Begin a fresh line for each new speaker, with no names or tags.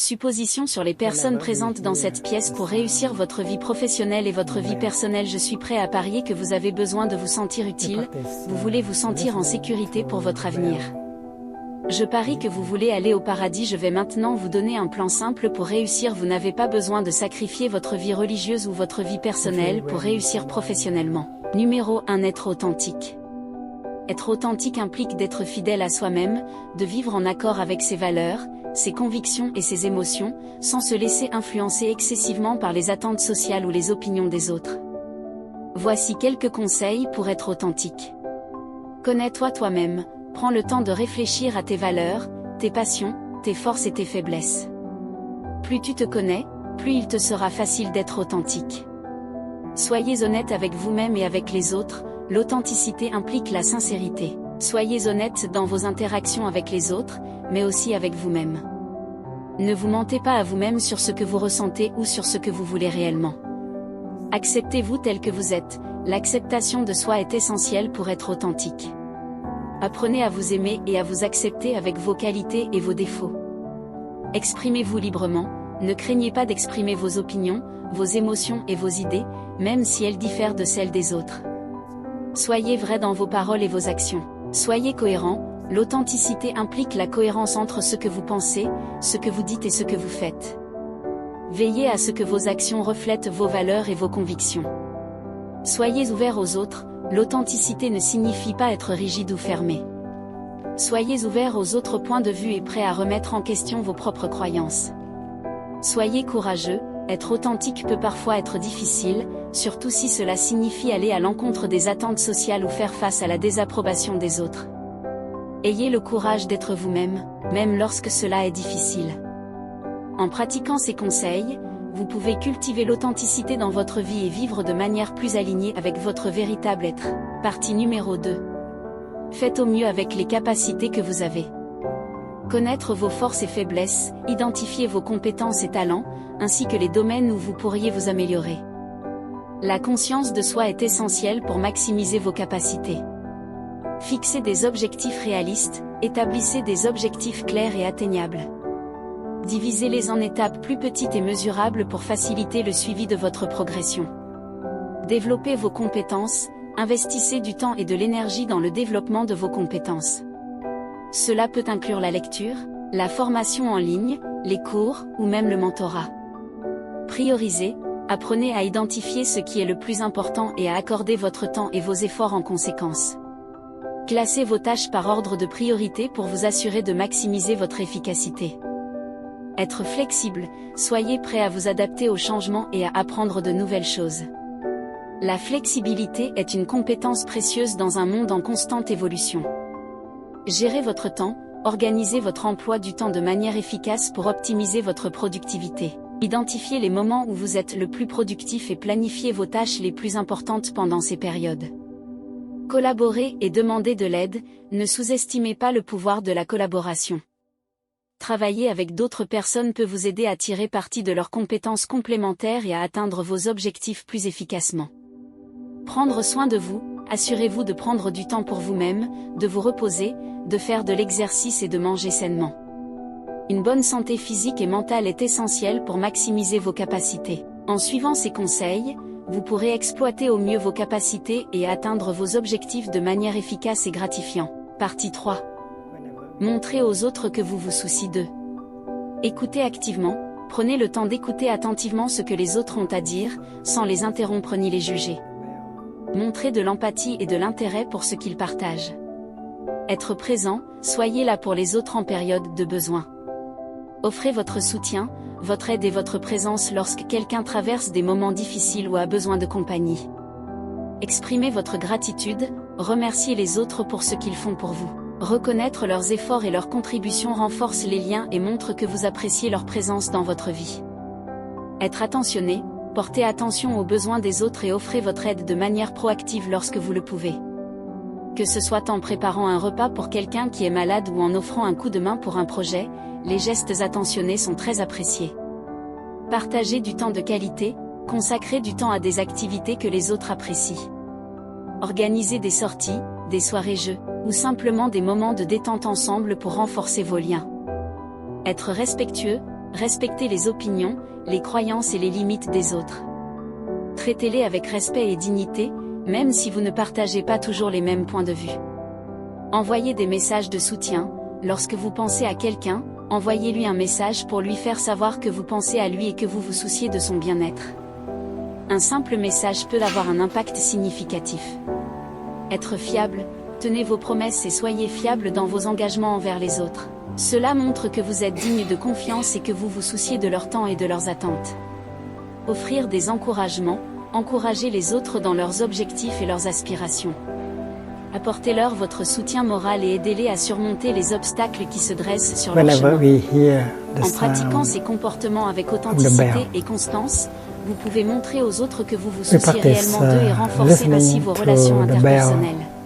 Suppositions sur les personnes présentes dans cette pièce pour réussir votre vie professionnelle et votre vie personnelle. Je suis prêt à parier que vous avez besoin de vous sentir utile, vous voulez vous sentir en sécurité pour votre avenir. Je parie que vous voulez aller au paradis. Je vais maintenant vous donner un plan simple pour réussir. Vous n'avez pas besoin de sacrifier votre vie religieuse ou votre vie personnelle pour réussir professionnellement. Numéro 1. Être authentique. Être authentique implique d'être fidèle à soi-même, de vivre en accord avec ses valeurs, ses convictions et ses émotions, sans se laisser influencer excessivement par les attentes sociales ou les opinions des autres. Voici quelques conseils pour être authentique. Connais-toi toi-même. Prends le temps de réfléchir à tes valeurs, tes passions, tes forces et tes faiblesses. Plus tu te connais, plus il te sera facile d'être authentique. Soyez honnête avec vous-même et avec les autres. L'authenticité implique la sincérité. Soyez honnête dans vos interactions avec les autres, mais aussi avec vous-même. Ne vous mentez pas à vous-même sur ce que vous ressentez ou sur ce que vous voulez réellement. Acceptez-vous tel que vous êtes. L'acceptation de soi est essentielle pour être authentique. Apprenez à vous aimer et à vous accepter avec vos qualités et vos défauts. Exprimez-vous librement, ne craignez pas d'exprimer vos opinions, vos émotions et vos idées, même si elles diffèrent de celles des autres. Soyez vrai dans vos paroles et vos actions. Soyez cohérent. L'authenticité implique la cohérence entre ce que vous pensez, ce que vous dites et ce que vous faites. Veillez à ce que vos actions reflètent vos valeurs et vos convictions. Soyez ouvert aux autres. L'authenticité ne signifie pas être rigide ou fermé. Soyez ouvert aux autres points de vue et prêt à remettre en question vos propres croyances. Soyez courageux. Être authentique peut parfois être difficile, surtout si cela signifie aller à l'encontre des attentes sociales ou faire face à la désapprobation des autres. Ayez le courage d'être vous-même, même lorsque cela est difficile. En pratiquant ces conseils, vous pouvez cultiver l'authenticité dans votre vie et vivre de manière plus alignée avec votre véritable être. Partie numéro 2. Faites au mieux avec les capacités que vous avez. Connaître vos forces et faiblesses, identifier vos compétences et talents, ainsi que les domaines où vous pourriez vous améliorer. La conscience de soi est essentielle pour maximiser vos capacités. Fixez des objectifs réalistes, établissez des objectifs clairs et atteignables. Divisez-les en étapes plus petites et mesurables pour faciliter le suivi de votre progression. Développez vos compétences, investissez du temps et de l'énergie dans le développement de vos compétences. Cela peut inclure la lecture, la formation en ligne, les cours, ou même le mentorat. Priorisez, apprenez à identifier ce qui est le plus important et à accorder votre temps et vos efforts en conséquence. Classez vos tâches par ordre de priorité pour vous assurer de maximiser votre efficacité. Être flexible, soyez prêt à vous adapter aux changements et à apprendre de nouvelles choses. La flexibilité est une compétence précieuse dans un monde en constante évolution. Gérez votre temps, organisez votre emploi du temps de manière efficace pour optimiser votre productivité. Identifiez les moments où vous êtes le plus productif et planifiez vos tâches les plus importantes pendant ces périodes. Collaborez et demandez de l'aide, ne sous-estimez pas le pouvoir de la collaboration. Travailler avec d'autres personnes peut vous aider à tirer parti de leurs compétences complémentaires et à atteindre vos objectifs plus efficacement. Prendre soin de vous, assurez-vous de prendre du temps pour vous-même, de vous reposer, de faire de l'exercice et de manger sainement. Une bonne santé physique et mentale est essentielle pour maximiser vos capacités. En suivant ces conseils, vous pourrez exploiter au mieux vos capacités et atteindre vos objectifs de manière efficace et gratifiante. Partie 3. Montrez aux autres que vous vous souciez d'eux. Écoutez activement, prenez le temps d'écouter attentivement ce que les autres ont à dire, sans les interrompre ni les juger. Montrez de l'empathie et de l'intérêt pour ce qu'ils partagent. Être présent, soyez là pour les autres en période de besoin. Offrez votre soutien, votre aide et votre présence lorsque quelqu'un traverse des moments difficiles ou a besoin de compagnie. Exprimez votre gratitude, remerciez les autres pour ce qu'ils font pour vous. Reconnaître leurs efforts et leurs contributions renforce les liens et montre que vous appréciez leur présence dans votre vie. Être attentionné, portez attention aux besoins des autres et offrez votre aide de manière proactive lorsque vous le pouvez. Que ce soit en préparant un repas pour quelqu'un qui est malade ou en offrant un coup de main pour un projet, les gestes attentionnés sont très appréciés. Partagez du temps de qualité, consacrez du temps à des activités que les autres apprécient. Organisez des sorties, des soirées-jeux, ou simplement des moments de détente ensemble pour renforcer vos liens. Être respectueux, Respectez les opinions, les croyances et les limites des autres. Traitez-les avec respect et dignité, même si vous ne partagez pas toujours les mêmes points de vue. Envoyez des messages de soutien. Lorsque vous pensez à quelqu'un, envoyez-lui un message pour lui faire savoir que vous pensez à lui et que vous vous souciez de son bien-être. Un simple message peut avoir un impact significatif. Être fiable, tenez vos promesses et soyez fiable dans vos engagements envers les autres. Cela montre que vous êtes digne de confiance et que vous vous souciez de leur temps et de leurs attentes. Offrir des encouragements, encouragez les autres dans leurs objectifs et leurs aspirations. Apportez-leur votre soutien moral et aidez-les à surmonter les obstacles qui se dressent sur leur chemin. En pratiquant ces comportements avec authenticité et constance, vous pouvez montrer aux autres que vous vous souciez réellement d'eux et renforcer ainsi vos relations interpersonnelles.